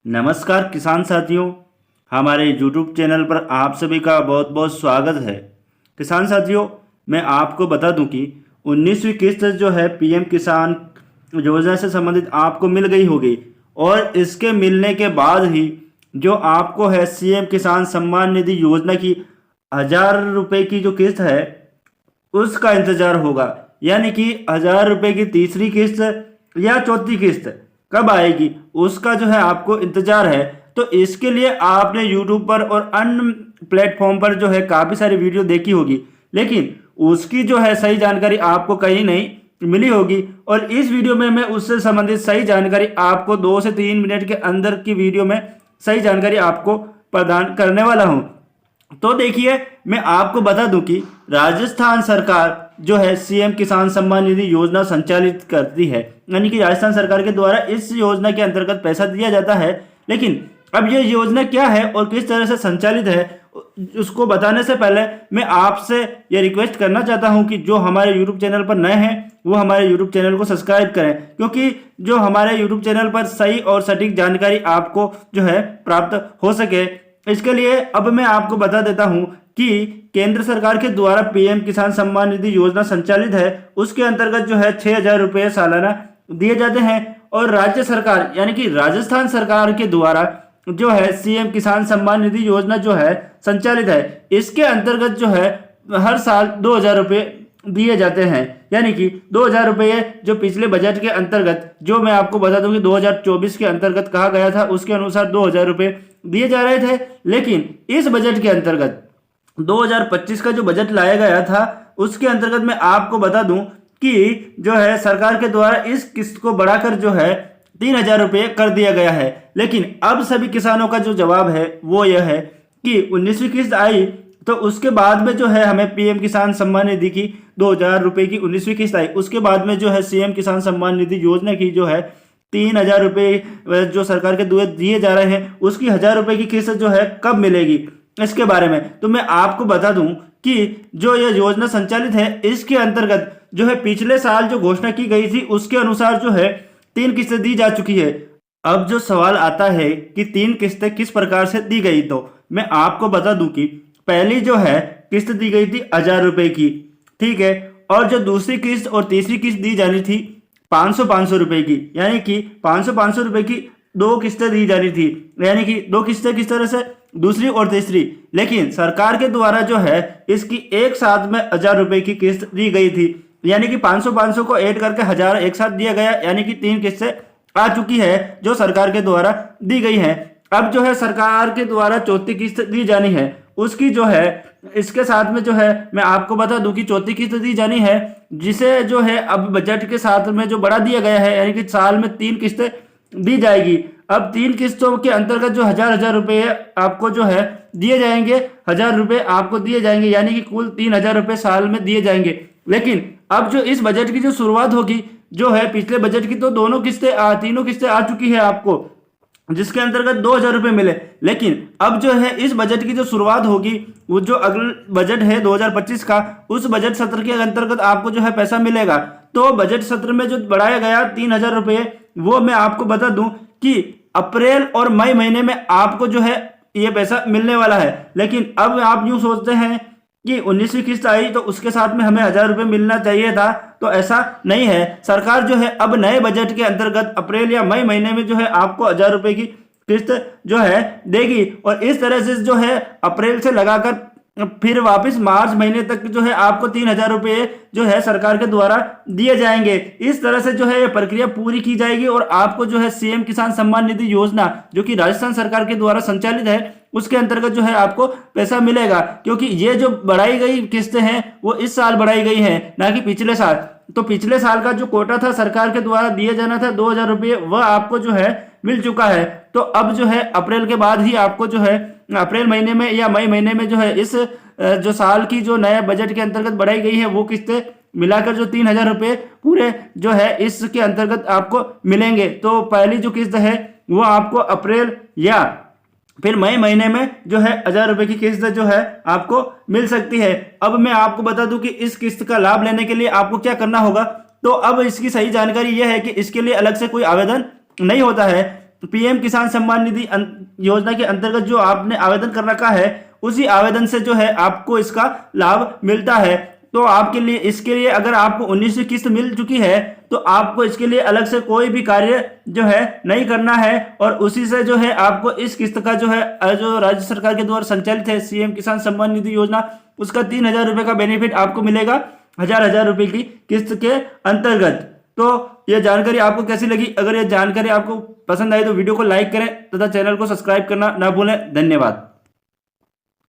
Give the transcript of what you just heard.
नमस्कार किसान साथियों, हमारे YouTube चैनल पर आप सभी का बहुत बहुत स्वागत है। किसान साथियों, मैं आपको बता दूं कि 19वीं किस्त जो है पीएम किसान योजना से संबंधित आपको मिल गई होगी और इसके मिलने के बाद ही जो आपको है सीएम किसान सम्मान निधि योजना की 1000 रुपये की जो किस्त है उसका इंतजार होगा। यानी कि 1000 रुपये की तीसरी किस्त या चौथी किस्त कब आएगी उसका जो है आपको इंतजार है। तो इसके लिए आपने यूट्यूब पर और अन्य प्लेटफॉर्म पर जो है काफ़ी सारी वीडियो देखी होगी, लेकिन उसकी जो है सही जानकारी आपको कहीं नहीं मिली होगी। और इस वीडियो में मैं उससे संबंधित सही जानकारी आपको 2 से 3 मिनट के अंदर की वीडियो में सही जानकारी आपको प्रदान करने वाला हूं। तो देखिए, मैं आपको बता दूं कि राजस्थान सरकार जो है सीएम किसान सम्मान निधि योजना संचालित करती है, यानी कि राजस्थान सरकार के द्वारा इस योजना के अंतर्गत पैसा दिया जाता है। लेकिन अब ये योजना क्या है और किस तरह से संचालित है उसको बताने से पहले मैं आपसे ये रिक्वेस्ट करना चाहता हूं कि जो हमारे यूट्यूब चैनल पर नए हैं वो हमारे यूट्यूब चैनल को सब्सक्राइब करें, क्योंकि जो हमारे यूट्यूब चैनल पर सही और सटीक जानकारी आपको जो है प्राप्त हो सके। इसके लिए अब मैं आपको बता देता हूं कि केंद्र सरकार के द्वारा पीएम किसान सम्मान निधि योजना संचालित है। उसके अंतर्गत जो है 6000 रुपये सालाना दिए जाते हैं और राज्य सरकार यानी कि राजस्थान सरकार के द्वारा जो है सीएम किसान सम्मान निधि योजना जो है संचालित है। इसके अंतर्गत जो है हर साल 2000 रुपये दिए जाते हैं, यानी कि 2000 रुपये जो पिछले बजट के अंतर्गत, जो मैं आपको बता दूं कि 2024 के अंतर्गत कहा गया था, उसके अनुसार 2000 रुपये दिए जा रहे थे। लेकिन इस बजट के अंतर्गत 2025 का जो बजट लाया गया था उसके अंतर्गत मैं आपको बता दूं कि जो है सरकार के द्वारा इस किस्त को बढ़ाकर जो है 3000 रुपये कर दिया गया है। लेकिन अब सभी किसानों का जो जवाब है वो यह है कि 19वीं किस्त आई तो उसके बाद में जो है हमें पीएम किसान सम्मान निधि की 2000 रुपये की 19वीं किस्त आई। उसके बाद में जो है सीएम किसान सम्मान निधि योजना की जो है 3000 रुपये जो सरकार के द्वारा दिए जा रहे हैं उसकी 1000 रुपये की किस्त जो है कब मिलेगी, इसके बारे में तो मैं आपको बता दूं कि जो यह योजना संचालित है इसके अंतर्गत जो है पिछले साल जो घोषणा की गई थी उसके अनुसार जो है 3 किस्तें दी जा चुकी है। अब जो सवाल आता है कि 3 किस्तें किस प्रकार से दी गई, तो मैं आपको बता दूं कि पहली जो है किस्त दी गई थी 1000 रुपये की, ठीक है, और जो दूसरी किस्त और तीसरी किस्त दी जानी थी 500 रुपये की, यानी कि 500 रुपये की 2 किस्तें दी जानी थी, यानी कि 2 किस्तें किस तरह से, दूसरी और तीसरी। लेकिन सरकार के द्वारा जो है इसकी एक साथ में 1000 रुपये की किस्त दी गई थी, यानी कि 500 को ऐड करके 1000 एक साथ दिया गया, यानी कि 3 किस्तें आ चुकी है जो सरकार के द्वारा दी गई है। अब जो है सरकार के द्वारा चौथी किस्त दी जानी है, उसकी जो है इसके साथ में जो है मैं आपको बता दूं कि चौथी किस्त दी जानी है, जिसे जो है अब बजट के साथ में जो बढ़ा दिया गया है, यानी कि साल में 3 किस्तें दी जाएगी। अब 3 किस्तों के अंतर्गत जो 1000 रुपये आपको जो है दिए जाएंगे, 1000 रुपये आपको दिए जाएंगे, यानी कि कुल 3000 रुपये साल में दिए जाएंगे। लेकिन अब जो इस बजट की जो शुरुआत होगी जो है पिछले बजट की, तो तीनों किस्तें आ चुकी है आपको, जिसके अंतर्गत 2000 रुपये मिले। लेकिन अब जो है इस बजट की जो शुरुआत होगी वो जो अगला बजट है 2025 का, उस बजट सत्र के अंतर्गत आपको जो है पैसा मिलेगा। तो बजट सत्र में जो बढ़ाया गया 3000 रुपये, वो मैं आपको बता दूं कि अप्रैल और मई महीने में आपको जो है ये पैसा मिलने वाला है। लेकिन अब आप यूं सोचते हैं कि 19वीं किस्त आई तो उसके साथ में हमें 1000 रुपये मिलना चाहिए था, तो ऐसा नहीं है। सरकार जो है अब नए बजट के अंतर्गत अप्रैल या मई महीने में जो है आपको 1000 रुपये की किस्त जो है देगी, और इस तरह से जो है अप्रैल से लगाकर फिर वापस मार्च महीने तक जो है आपको 3000 रुपये जो है सरकार के द्वारा दिए जाएंगे। इस तरह से जो है ये प्रक्रिया पूरी की जाएगी और आपको जो है सीएम किसान सम्मान निधि योजना जो कि राजस्थान सरकार के द्वारा संचालित है उसके अंतर्गत जो है आपको पैसा मिलेगा, क्योंकि ये जो बढ़ाई गई किस्तें हैं वो इस साल बढ़ाई गई हैं, ना कि पिछले साल। तो पिछले साल का जो कोटा था सरकार के द्वारा दिए जाना था 2000 रुपये, वह आपको जो है मिल चुका है। तो अब जो है अप्रैल के बाद ही आपको जो है अप्रैल महीने में या मई महीने में जो है इस जो साल की जो नया बजट के अंतर्गत बढ़ाई गई है वो किस्तें मिलाकर जो 3000 रुपये पूरे जो है इसके अंतर्गत आपको मिलेंगे। तो पहली जो किस्त है वो आपको अप्रैल या फिर मई महीने में जो है 1000 रुपये की किस्त जो है आपको मिल सकती है। अब मैं आपको बता दूं कि इस किस्त का लाभ लेने के लिए आपको क्या करना होगा। तो अब इसकी सही जानकारी यह है कि इसके लिए अलग से कोई आवेदन नहीं होता है। पीएम किसान सम्मान निधि योजना के अंतर्गत जो आपने आवेदन कर रखा है उसी आवेदन से जो है आपको इसका लाभ मिलता है। तो आपके लिए इसके लिए अगर आपको 19वीं किस्त मिल चुकी है तो आपको इसके लिए अलग से कोई भी कार्य जो है नहीं करना है और उसी से जो है आपको इस किस्त का जो है जो राज्य सरकार के द्वारा संचालित है सीएम किसान सम्मान निधि योजना उसका 3,000 रुपए का बेनिफिट आपको मिलेगा 1,000 रुपए की किस्त के अंतर्गत। तो यह जानकारी आपको कैसी लगी? अगर यह जानकारी आपको पसंद आई तो वीडियो को लाइक करें तथा चैनल को सब्सक्राइब करना ना भूलें। धन्यवाद।